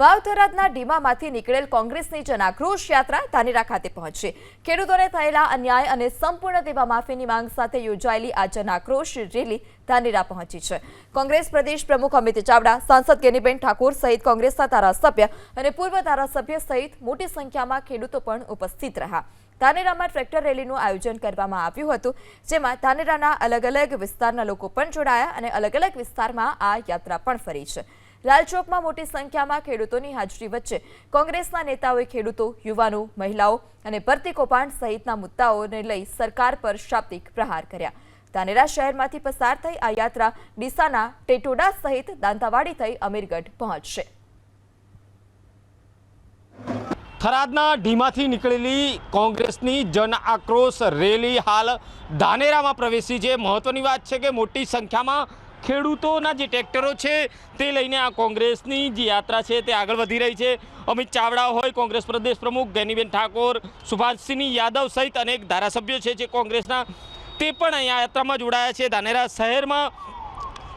વાવ-થરાદના ડીમામાંથી નીકળેલ કોંગ્રેસની જનાક્રોશ યાત્રા ધાનેરા ખાતે પહોંચી। ખેડૂતોને થયેલા અન્યાય અને સંપૂર્ણ દેવા માફીની માંગ સાથે યોજાયેલી આ જનાક્રોશ રેલી ધાનેરા પહોંચી છે। કોંગ્રેસ પ્રદેશ પ્રમુખ અમિત ચાવડા, સાંસદ ગેનીબેન ઠાકોર સહિત કોંગ્રેસના ધારાસભ્ય અને પૂર્વ ધારાસભ્ય સહિત મોટી સંખ્યામાં ખેડૂતો પણ ઉપસ્થિત રહ્યા। ધાનેરામાં ટ્રેક્ટર રેલીનું આયોજન કરવામાં આવ્યું હતું, જેમાં ધાનેરાના અલગ-અલગ વિસ્તારના લોકો પણ જોડાયા અને અલગ-અલગ વિસ્તારમાં આ યાત્રા પણ ફરી છે। લાલચોકમાં મોટી સંખ્યામાં ખેડૂતોની હાજરી વચ્ચે કોંગ્રેસના નેતાઓએ ખેડૂતો, યુવાનો, મહિલાઓ અને ભરતી કૌભાંડ સહિતના મુદ્દાઓને લઈ સરકાર પર શાબ્દિક પ્રહાર કર્યા। ધાનેરા શહેરમાંથી પસાર થઈ આ યાત્રા ડીસાના ટેટોડા સહિત દાંતાવાડી થઈ અમીરગઢ પહોંચશે। થરાદના ઢીમાથી નીકળેલી કોંગ્રેસની જન આક્રોશ રેલી હાલ ધાનેરામાં પ્રવેશી છે। મહત્વની વાત છે કે મોટી સંખ્યામાં ખેડૂતોના જે ટ્રેક્ટરો છે તે લઈને આ કોંગ્રેસની જે યાત્રા છે તે આગળ વધી રહી છે। અમિત ચાવડા હોય, કોંગ્રેસ પ્રદેશ પ્રમુખ ગેનીબેન ઠાકોર, સુભાષસિંહ યાદવ સહિત અનેક ધારાસભ્યો છે જે કોંગ્રેસના, તે પણ અહીંયા યાત્રામાં જોડાયા છે। ધાનેરા શહેરમાં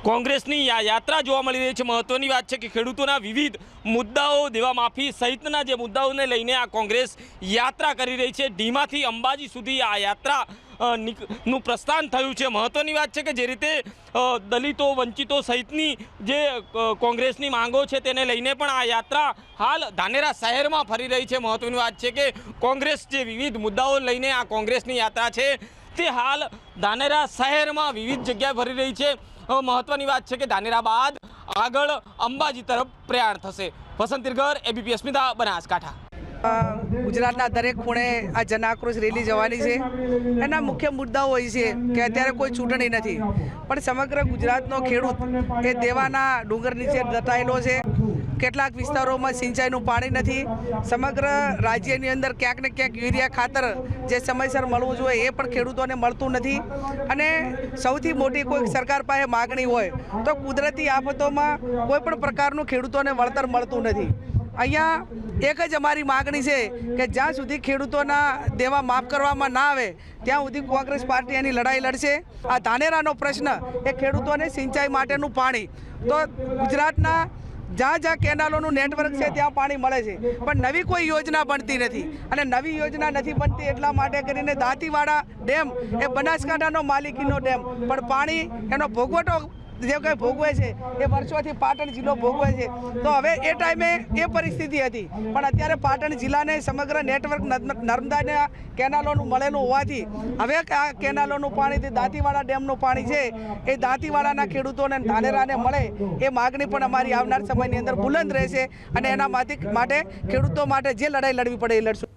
કોંગ્રેસની યાત્રા જોવા મળી રહી છે। મહત્વની વાત છે કે ખેડૂતોના વિવિધ મુદ્દાઓ, દેવા માફી સહિતના જે મુદ્દાઓને લઈને આ કોંગ્રેસ યાત્રા કરી રહી છે। ઢીમાથી અંબાજી સુધી આ યાત્રા નું પ્રસ્થાન થયું છે। મહત્વની વાત છે કે જે રીતે દલિતો, વંચિતો સહિતની જે કોંગ્રેસની માંગો છે તેને લઈને પણ આ યાત્રા હાલ ધાનેરા શહેરમાં ફરી રહી છે। મહત્વની વાત છે કે કોંગ્રેસ જે વિવિધ મુદ્દાઓ લઈને આ કોંગ્રેસની યાત્રા છે તે હાલ ધાનેરા શહેરમાં વિવિધ જગ્યાએ ફરી રહી છે। મહત્વની વાત છે કે ધાનેરા બાદ આગળ અંબાજી તરફ પ્રયાણ થશે। વસંત તિરગર, એબીપી અસ્મિતા, બનાસકાંઠા। ગુજરાતના દરેક ખૂણે આ જન આક્રોશ રેલી જવાની છે। એના મુખ્ય મુદ્દાઓ હોય છે કે અત્યારે કોઈ ચૂંટણી નથી, પણ સમગ્ર ગુજરાતનો ખેડૂત એ દેવાના ડુંગર નીચે દટાયેલો છે। કેટલાક વિસ્તારોમાં સિંચાઈનું પાણી નથી। સમગ્ર રાજ્યની અંદર ક્યાંક ને ક્યાંક યુરિયા ખાતર જે સમયસર મળવું જોઈએ એ પણ ખેડૂતોને મળતું નથી। અને સૌથી મોટી કોઈ સરકાર પાસે માગણી હોય તો કુદરતી આફતોમાં કોઈ પણ પ્રકારનું ખેડૂતોને વળતર મળતું નથી। અહીંયા એક જ અમારી માગણી છે કે જ્યાં સુધી ખેડૂતોના દેવા માફ કરવામાં ના આવે ત્યાં સુધી કોંગ્રેસ પાર્ટી એની લડાઈ લડશે। આ ધાનેરાનો પ્રશ્ન એ ખેડૂતોને સિંચાઈ માટેનું પાણી, તો ગુજરાતના જ્યાં જ્યાં કેનાલોનું નેટવર્ક છે ત્યાં પાણી મળે છે, પણ નવી કોઈ યોજના બનતી નથી। અને નવી યોજના નથી બનતી એટલા માટે કરીને દાંતીવાડા ડેમ એ બનાસકાંઠાનો માલિકીનો ડેમ, પણ પાણી એનો ભોગવટો જે કંઈ ભોગવે છે એ વર્ષોથી પાટણ જિલ્લો ભોગવે છે। તો હવે એ ટાઈમે એ પરિસ્થિતિ હતી, પણ અત્યારે પાટણ જિલ્લાને સમગ્ર નેટવર્ક નર્મદાના કેનાલોનું મળેલું હોવાથી હવે આ કેનાલોનું પાણી, જે દાંતીવાડા ડેમનું પાણી છે એ દાંતીવાડાના ખેડૂતોને, ધાનેરાને મળે એ માગણી પણ અમારી આવનાર સમયની અંદર બુલંદ રહેશે। અને એના માટે ખેડૂતો માટે જે લડાઈ લડવી પડે એ લડશું।